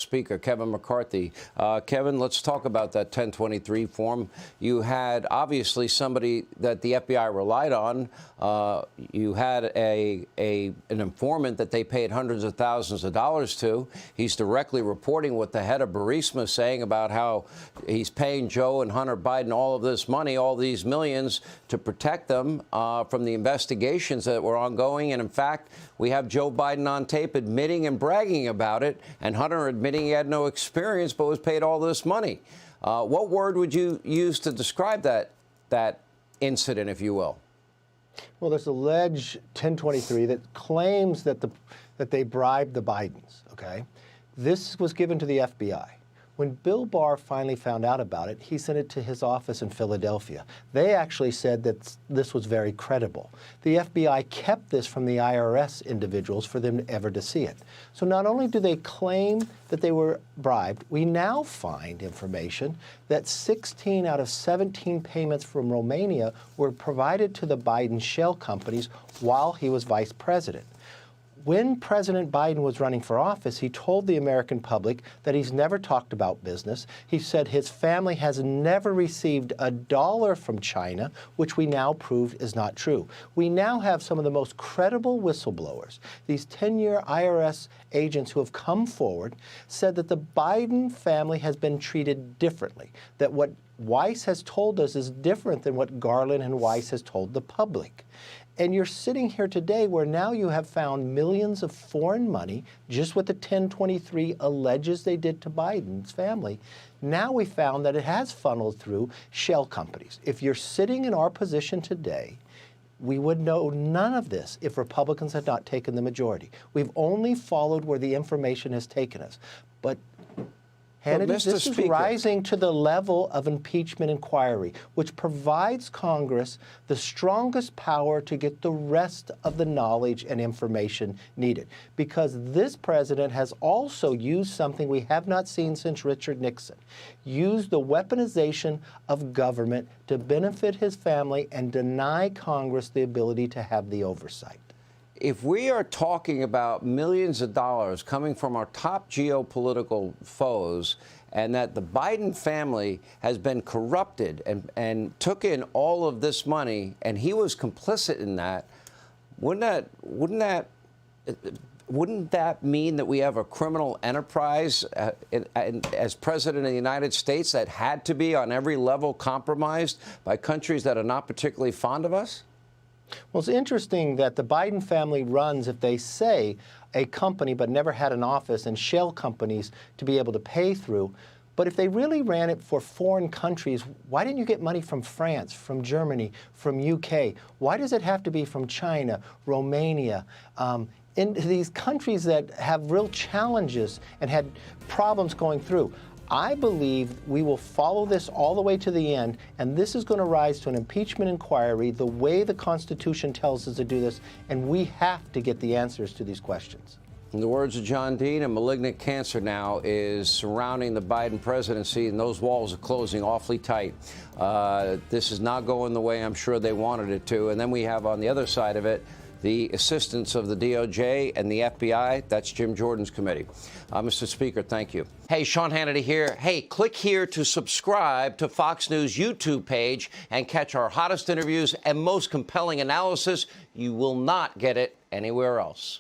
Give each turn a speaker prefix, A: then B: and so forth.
A: Speaker Kevin McCarthy. Kevin, let's talk about that 1023 form. You had obviously somebody that the FBI relied on. You had an informant that they paid hundreds of thousands of dollars to. He's directly reporting what the head of Burisma is saying about how he's paying Joe and Hunter Biden all of this money, all these millions, to protect them from the investigations that were ongoing. And in fact, we have Joe Biden on tape admitting and bragging about it, and Hunter admitting he had no experience but was paid all this money. What word would you use to describe that incident, if you will?
B: Well, there's alleged 1023 that claims that they bribed the Bidens. Okay, this was given to the FBI. When Bill Barr finally found out about it, he sent it to his office in Philadelphia. They actually said that this was very credible. The FBI kept this from the IRS individuals for them ever to see it. So not only do they claim that they were bribed, we now find information that 16 out of 17 payments from Romania were provided to the Biden shell companies while he was vice president. When President Biden was running for office, he told the American public that he's never talked about business. He said his family has never received a dollar from China, which we now proved is not true. We now have some of the most credible whistleblowers. These 10-year IRS agents who have come forward said that the Biden family has been treated differently, that what Weiss has told us is different than what Garland and Weiss has told the public. And you're sitting here today where now you have found millions of foreign money, just what the 1023 alleges they did to Biden's family. Now we found that it has funneled through shell companies. If you're sitting in our position today, we would know none of this if Republicans had not taken the majority. We've only followed where the information has taken us. But Hannity, this is rising to the level of impeachment inquiry, which provides Congress the strongest power to get the rest of the knowledge and information needed. Because this president has also used something we have not seen since Richard Nixon, used the weaponization of government to benefit his family and deny Congress the ability to have the oversight.
A: If we are talking about millions of dollars coming from our top geopolitical foes, and that the Biden family has been corrupted and took in all of this money, and he was complicit in that, wouldn't that mean that we have a criminal enterprise as president of the United States that had to be on every level compromised by countries that are not particularly fond of us?
B: Well, it's interesting that the Biden family runs, if they say, a company but never had an office and shell companies to be able to pay through. But if they really ran it for foreign countries, why didn't you get money from France, from Germany, from UK? Why does it have to be from China, Romania, in these countries that have real challenges and had problems going through? I believe we will follow this all the way to the end, and this is going to rise to an impeachment inquiry the way the Constitution tells us to do this, and we have to get the answers to these questions.
A: In the words of John Dean, a malignant cancer now is surrounding the Biden presidency, and those walls are closing awfully tight. This is not going the way I'm sure they wanted it to. And then we have on the other side of it the assistance of the DOJ and the FBI. That's Jim Jordan's committee. Mr. Speaker, thank you. Hey, Sean Hannity here. Hey, click here to subscribe to Fox News YouTube page and catch our hottest interviews and most compelling analysis. You will not get it anywhere else.